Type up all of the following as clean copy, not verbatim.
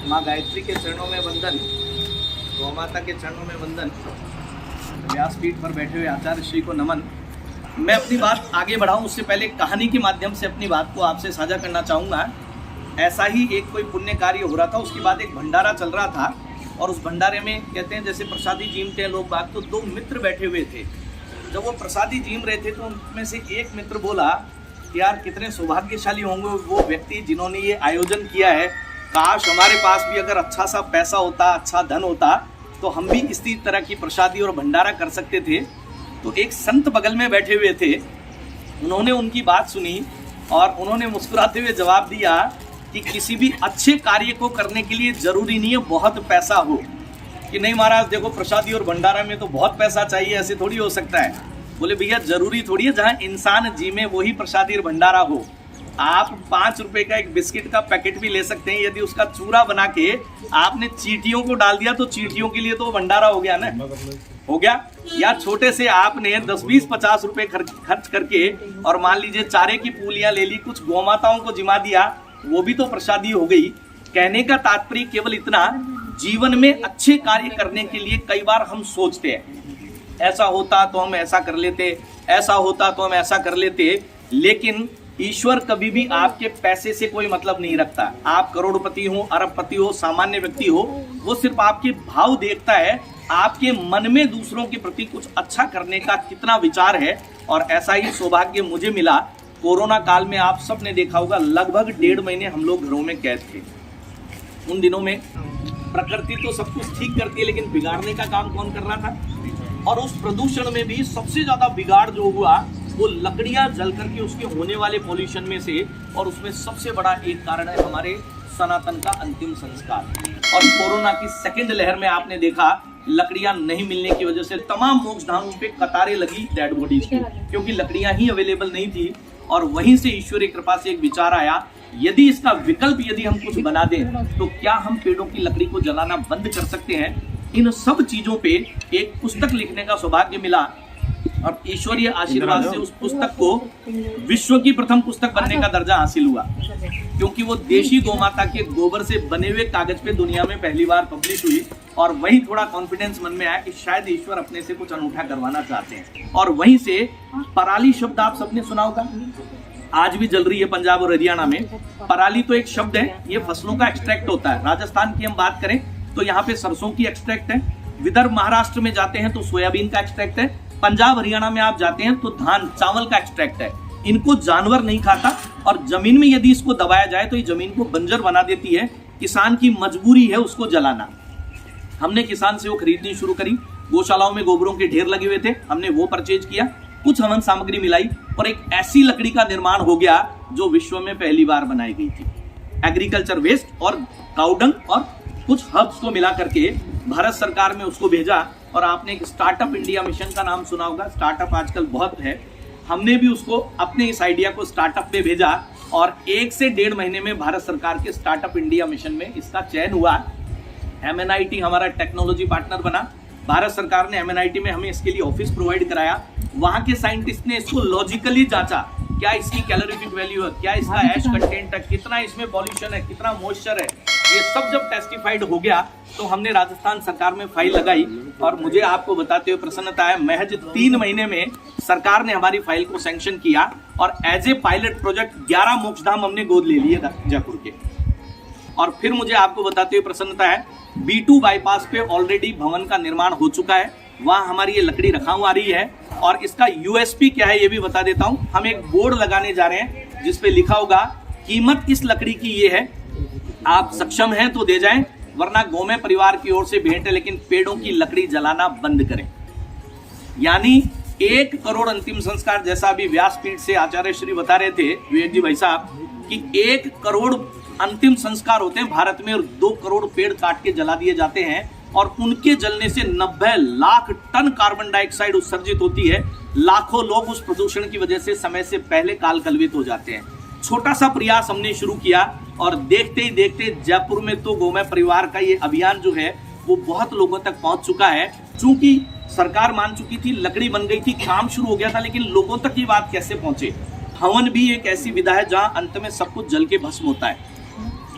माँ गायत्री के चरणों में वंदन, गौ माता के चरणों में वंदन, व्यासपीठ पर बैठे हुए आचार्य श्री को नमन। मैं अपनी बात आगे बढ़ाऊं उससे पहले कहानी के माध्यम से अपनी बात को आपसे साझा करना चाहूँगा। ऐसा ही एक कोई पुण्य कार्य हो रहा था, उसके बाद एक भंडारा चल रहा था और उस भंडारे में कहते हैं जैसे प्रसादी जीमते हैं लोग बात, तो दो मित्र बैठे हुए थे। जब वो प्रसादी जीम रहे थे तो उनमें से एक मित्र बोला यार कितने सौभाग्यशाली होंगे वो व्यक्ति जिन्होंने ये आयोजन किया है, काश हमारे पास भी अगर अच्छा सा पैसा होता, अच्छा धन होता तो हम भी इसी तरह की प्रसादी और भंडारा कर सकते थे। तो एक संत बगल में बैठे हुए थे, उन्होंने उनकी बात सुनी और उन्होंने मुस्कुराते हुए जवाब दिया कि किसी भी अच्छे कार्य को करने के लिए जरूरी नहीं है बहुत पैसा हो, कि नहीं महाराज देखो प्रसादी और भंडारा में तो बहुत पैसा चाहिए, ऐसे थोड़ी हो सकता है। बोले भैया जरूरी थोड़ी है, जहाँ इंसान जी में वही प्रसादी और भंडारा हो। आप 5 रुपए का एक बिस्किट का पैकेट भी ले सकते हैं, यदि उसका चूरा बना के आपने चींटियों को डाल दिया तो चींटियों के लिए तो भंडारा हो गया ना, हो गया। या छोटे से आपने 10, 20, 50 रुपए खर्च करके और मान लीजिए चारे की पूलियां ले ली, कुछ गौ माताओं को जिमा दिया, वो भी तो प्रसादी हो गई। कहने का तात्पर्य केवल इतना, जीवन में अच्छे कार्य करने के लिए कई बार हम सोचते हैं ऐसा होता तो हम ऐसा कर लेते, ऐसा होता तो हम ऐसा कर लेते, लेकिन ईश्वर कभी भी आपके पैसे से कोई मतलब नहीं रखता। आप करोड़पति हो, अरबपति हो, सामान्य व्यक्ति हो, वो सिर्फ आपके भाव देखता है, आपके मन में दूसरों के प्रति कुछ अच्छा करने का कितना विचार है। और ऐसा ही सौभाग्य मुझे मिला। कोरोना काल में आप सब ने देखा होगा लगभग 1.5 महीने हम लोग घरों में कैद थे। उन दिनों में प्रकृति तो सब कुछ ठीक करती है, लेकिन बिगाड़ने का काम कौन कर रहा था? और उस प्रदूषण में भी सबसे ज्यादा बिगाड़ जो हुआ वो लकड़ियां जल करके उसके होने वाले पॉल्यूशन में से, और उसमें सबसे बड़ा एक कारण है हमारे सनातन का अंतिम संस्कार। और कोरोना की सेकेंड लहर में आपने देखा लकड़ियां नहीं मिलने की वजह से तमाम मोक्ष धामों पे कतारें लगी डेड बॉडीज की, क्योंकि लकड़ियां ही अवेलेबल नहीं थी। और वहीं से ईश्वरीय कृपा से एक विचार आया, यदि इसका विकल्प यदि हम कुछ बना दें तो क्या हम पेड़ों की लकड़ी को जलाना बंद कर सकते हैं। इन सब चीजों पे एक पुस्तक लिखने का सौभाग्य मिला और ईश्वरीय आशीर्वाद से उस पुस्तक को विश्व की प्रथम पुस्तक बनने का दर्जा हासिल हुआ, क्योंकि वो देशी गोमाता के गोबर से बने हुए कागज पे दुनिया में पहली बार पब्लिश हुई। और वहीं थोड़ा कॉन्फिडेंस मन में आया कि शायद ईश्वर अपने से कुछ अनूठा करवाना चाहते हैं। और वहीं से पराली शब्द आप सबने सुना होगा, आज भी जल रही है पंजाब और हरियाणा में। पराली तो एक शब्द है, ये फसलों का एक्सट्रैक्ट होता है। राजस्थान की हम बात करें तो यहाँ पे सरसों की एक्सट्रैक्ट है, विदर्भ महाराष्ट्र में जाते हैं तो सोयाबीन का एक्सट्रैक्ट है, पंजाब हरियाणा में आप जाते हैं तो धान चावल का एक्सट्रैक्ट है। इनको जानवर नहीं खाता और जमीन में यदि इसको दबाया जाए तो ये जमीन को बंजर बना देती है। किसान की मजबूरी है उसको जलाना। हमने किसान से वो खरीदनी शुरू करी, गौशालाओं में गोबरों के ढेर लगे हुए थे, हमने वो परचेज किया, कुछ हवन सामग्री मिलाई और एक ऐसी लकड़ी का निर्माण हो गया जो विश्व में पहली बार बनाई गई थी। एग्रीकल्चर वेस्ट और काउडंग और कुछ हर्ब्स को मिला करके भारत सरकार में उसको भेजा। और आपने एक स्टार्टअप इंडिया मिशन का नाम सुना होगा, स्टार्टअप आजकल बहुत है, हमने भी उसको अपने इस आइडिया को स्टार्टअप पे भेजा और 1 से 1.5 महीने में भारत सरकार के स्टार्टअप इंडिया मिशन में इसका चयन हुआ। MNIT हमारा टेक्नोलॉजी पार्टनर बना, भारत सरकार ने MNIT में हमें इसके लिए ऑफिस प्रोवाइड कराया। वहां के साइंटिस्ट ने इसको लॉजिकली जांचा, क्या इसकी कैलोरीफिक वैल्यू है, क्या इसका ऐश कंटेंट है, कितना इसमें पॉल्यूशन है, कितना मॉइस्चर है, ये सब जब टेस्टिफाइड हो गया तो हमने राजस्थान सरकार में फाइल लगाई और मुझे आपको बताते हुए प्रसन्नता है, महज 3 महीने में सरकार ने हमारी फाइल को सैंक्शन किया और एज ए पायलट प्रोजेक्ट 11 मोक्षधाम हमने गोद ले लिए जयपुर के। और फिर मुझे आपको बताते हुए प्रसन्नता है, B2 बाईपास पे ऑलरेडी भवन का निर्माण हो चुका है, वहां हमारी ये लकड़ी रखाऊ आ रही है। और इसका USP क्या है ये भी बता देता हूं। हम एक बोर्ड लगाने जा रहे हैं जिसपे लिखा होगा कीमत इस लकड़ी की ये है, आप सक्षम हैं तो दे जाएं, वरना गौमे परिवार की ओर से भेंट है, लेकिन पेड़ों की लकड़ी जलाना बंद करें। यानी 1 करोड़ अंतिम संस्कार, जैसा अभी व्यासपीठ से आचार्य श्री बता रहे थे विवेक जी भाई साहब कि 1 करोड़ अंतिम संस्कार होते हैं भारत में और 2 करोड़ पेड़ काट के जला दिए जाते हैं और उनके जलने से 90 लाख टन कार्बन डाइऑक्साइड उत्सर्जित होती है। लाखों लोग उस प्रदूषण की वजह से समय से पहले काल कलवित हो जाते हैं। छोटा सा प्रयास हमने शुरू किया और देखते ही देखते जयपुर में तो गौमय परिवार का ये अभियान जो है वो बहुत लोगों तक पहुंच चुका है। चूंकि सरकार मान चुकी थी, लकड़ी बन गई थी, काम शुरू हो गया था, लेकिन लोगों तक ये बात कैसे पहुंचे। हवन भी एक ऐसी विधा है जहां अंत में सब कुछ जल के भस्म होता है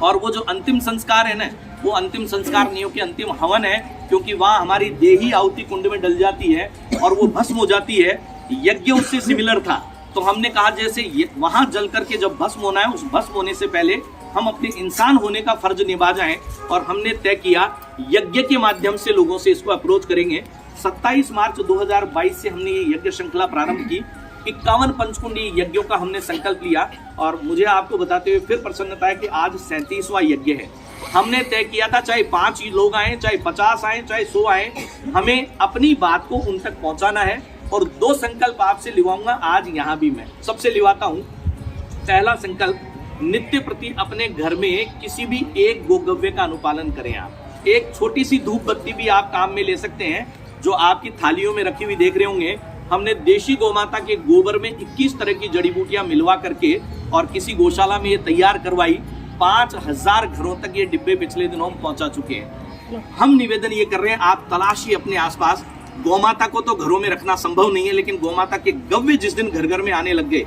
और वो जो अंतिम संस्कार है ना, वो अंतिम संस्कार नहीं हो कि अंतिम हवन है, क्योंकि वहां हमारी देही आहुति कुंड में डल जाती है और वो भस्म हो जाती है। यज्ञ उससे सिमिलर था, तो हमने कहा जैसे वहां जल करके जब भस्म होना है, उस भस्म होने से पहले हम अपने इंसान होने का फर्ज निभा जाएं। और हमने तय किया यज्ञ के माध्यम से लोगों से इसको अप्रोच करेंगे। 27 मार्च 2022 से हमने ये यज्ञ श्रृंखला प्रारंभ की। 51 पंचकुंडी यज्ञों का हमने संकल्प लिया और मुझे आपको बताते हुए फिर प्रसन्नता है कि आज 37वां यज्ञ है। हमने तय किया था चाहे 5 लोग आए, चाहे 50 आए, चाहे 100 आए, हमें अपनी बात को उन तक पहुंचाना है। और 2 संकल्प आपसे लिवाऊंगा आज यहाँ भी मैं सबसे लिवाता हूँ। पहला संकल्प, नित्य प्रति अपने घर में किसी भी एक गोगव्य का अनुपालन करें। आप एक छोटी सी धूप बत्ती भी आप काम में ले सकते हैं, जो आपकी थालियों में रखी हुई देख रहे होंगे। हमने देशी गौमाता के गोबर में 21 तरह की जड़ी बूटियां मिलवा करके और किसी गौशाला में ये तैयार करवाई। 5000 घरों तक ये डिब्बे पिछले दिनों हम पहुंचा चुके हैं। हम निवेदन ये कर रहे हैं, आप तलाशिए अपने आसपास। गौमाता को तो घरों में रखना संभव नहीं है, लेकिन गौमाता के गव्य जिस दिन घर घर में आने लग गए,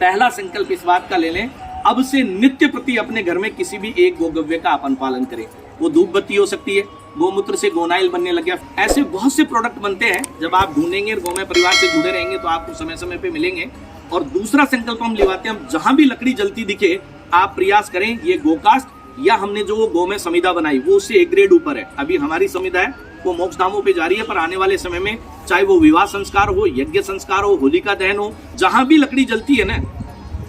पहला संकल्प इस बात का ले लें, अब से नित्य प्रति अपने घर में किसी भी एक गोगव्य का अपन पालन करें। वो धूप बत्ती हो सकती है, गोमूत्र से गोनाइल बनने लग गया, ऐसे बहुत से प्रोडक्ट बनते हैं। जब आप ढूंढेंगे और गौमय परिवार से जुड़े रहेंगे तो आपको समय समय पे मिलेंगे। और दूसरा संकल्प हम लिवाते हैं, हम जहां भी लकड़ी जलती दिखे आप प्रयास करें ये गोकास्ट या हमने जो गौमय संविदा बनाई वो उससे 1 ग्रेड ऊपर है। अभी हमारी संविदा है वो मोक्षधामों पे जारी है, पर आने वाले समय में चाहे वो विवाह संस्कार हो, यज्ञ संस्कार हो, होलिका दहन हो, जहां भी लकड़ी जलती है ना,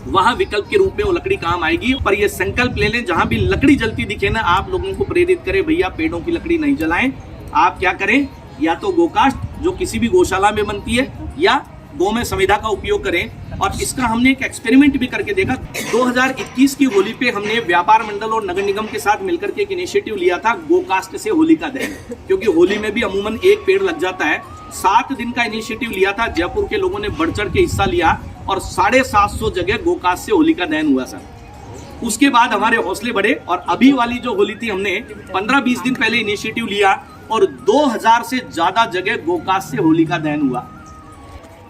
वहां विकल्प के रूप में वो लकड़ी काम आएगी। पर ये संकल्प ले लें, जहां भी लकड़ी जलती दिखे ना, आप लोगों को प्रेरित करें, भैया पेड़ों की लकड़ी नहीं जलाएं। आप क्या करें, या तो गोकास्ट जो किसी भी गौशाला में बनती है या गौमय संविदा का उपयोग करें। और इसका हमने एक एक्सपेरिमेंट भी करके देखा। 2021 की होली पे हमने व्यापार मंडल और नगर निगम के साथ मिलकर के एक इनिशिएटिव लिया था, गोकास्ट से होलिका दहन, क्योंकि होली में भी अमूमन 1 पेड़ लग जाता है। 7 दिन का इनिशिएटिव लिया था, जयपुर के लोगों ने बढ़ चढ़ के हिस्सा लिया और 750 जगह गोकास्ट से होलिका दहन हुआ सर। उसके बाद हमारे हौसले बढ़े और अभी वाली जो होली थी हमने 15-20 दिन पहले इनिशिएटिव लिया और 2000 से ज्यादा जगह गोकास्ट से होलिका दहन हुआ।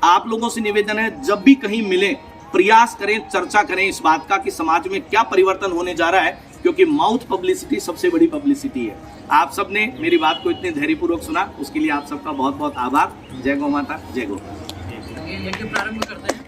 आप लोगों से निवेदन है, जब भी कहीं मिले प्रयास करें, चर्चा करें इस बात का कि समाज में क्या परिवर्तन होने जा रहा है, क्योंकि माउथ पब्लिसिटी सबसे बड़ी पब्लिसिटी है। आप सबने मेरी बात को इतने धैर्यपूर्वक सुना, उसके लिए आप सबका बहुत बहुत आभार। जय गौ माता, जय गौ। यज्ञ प्रारंभ करते हैं।